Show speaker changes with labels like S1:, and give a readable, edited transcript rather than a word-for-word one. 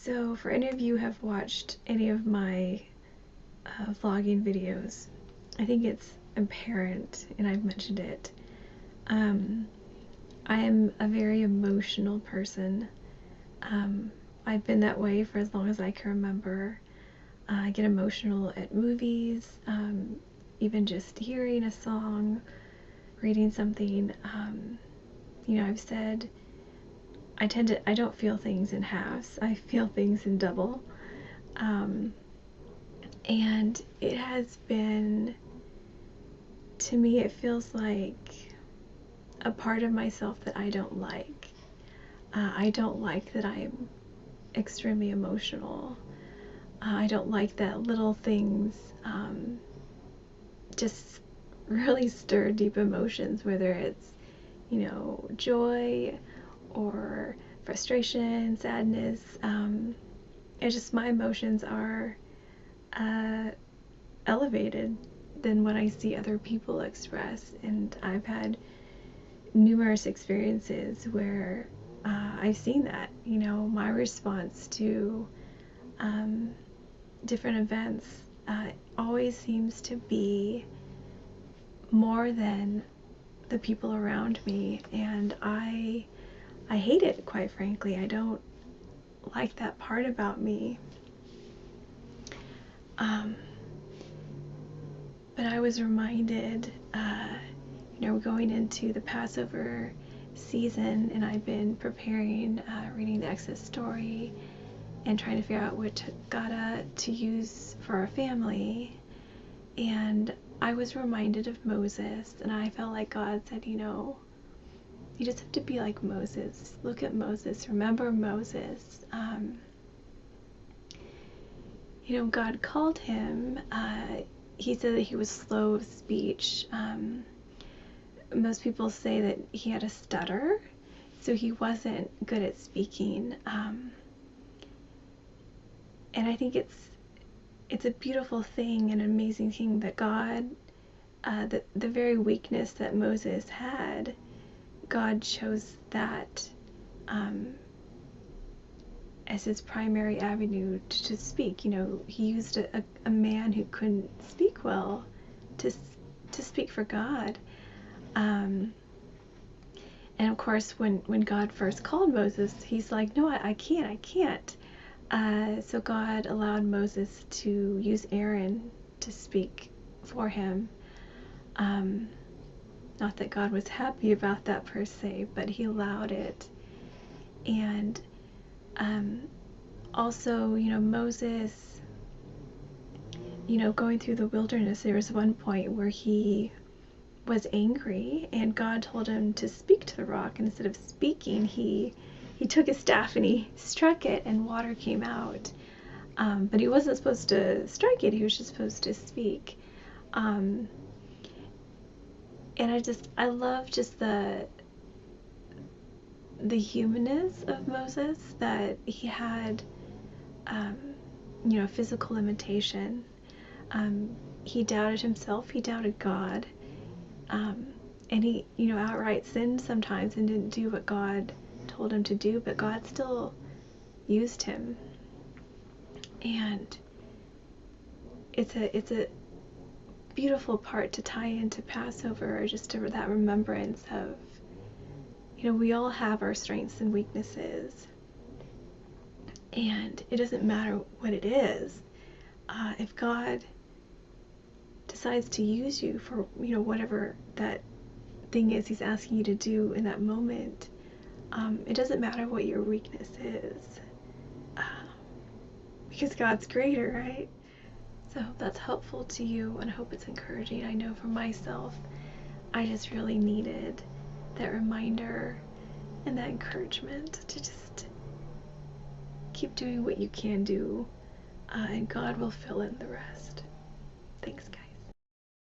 S1: So for any of you who have watched any of my vlogging videos, I think it's apparent, and I've mentioned it, I am a very emotional person. I've been that way for as long as I can remember. I get emotional at movies, even just hearing a song, reading something. I've said I don't feel things in halves. I feel things in double. And it has been, to me, it feels like a part of myself that I don't like. I don't like that I'm extremely emotional. I don't like that little things just really stir deep emotions, whether it's, joy or frustration, sadness. It's just my emotions are elevated than what I see other people express, and I've had numerous experiences where I've seen that. My response to different events always seems to be more than the people around me, and I hate it, quite frankly. I don't like that part about me. But I was reminded, going into the Passover season, and I've been preparing, reading the Exodus story, and trying to figure out which Haggadah to use for our family. And I was reminded of Moses, and I felt like God said, you just have to be like Moses. Look at Moses. Remember Moses. God called him. He said that he was slow of speech. Most people say that he had a stutter, so he wasn't good at speaking. And I think it's a beautiful thing, an amazing thing that God, the very weakness that Moses had, God chose that as his primary avenue to speak. He used a man who couldn't speak well to speak for God. And of course, when God first called Moses, he's like, no, I can't. So God allowed Moses to use Aaron to speak for him. Not that God was happy about that per se, but he allowed it. And also, Moses, going through the wilderness, there was one point where he was angry, and God told him to speak to the rock. And instead of speaking, he took his staff and he struck it, and water came out. But he wasn't supposed to strike it, he was just supposed to speak. And I love just the humanness of Moses, that he had, physical limitation. He doubted himself, he doubted God, and he, outright sinned sometimes and didn't do what God told him to do, but God still used him. And it's a beautiful part to tie into Passover, or just to that remembrance of, we all have our strengths and weaknesses, and it doesn't matter what it is. If God decides to use you for, whatever that thing is he's asking you to do in that moment, it doesn't matter what your weakness is, because God's greater, right? So that's helpful to you, and I hope it's encouraging. I know for myself, I just really needed that reminder and that encouragement to just keep doing what you can do, and God will fill in the rest. Thanks, guys.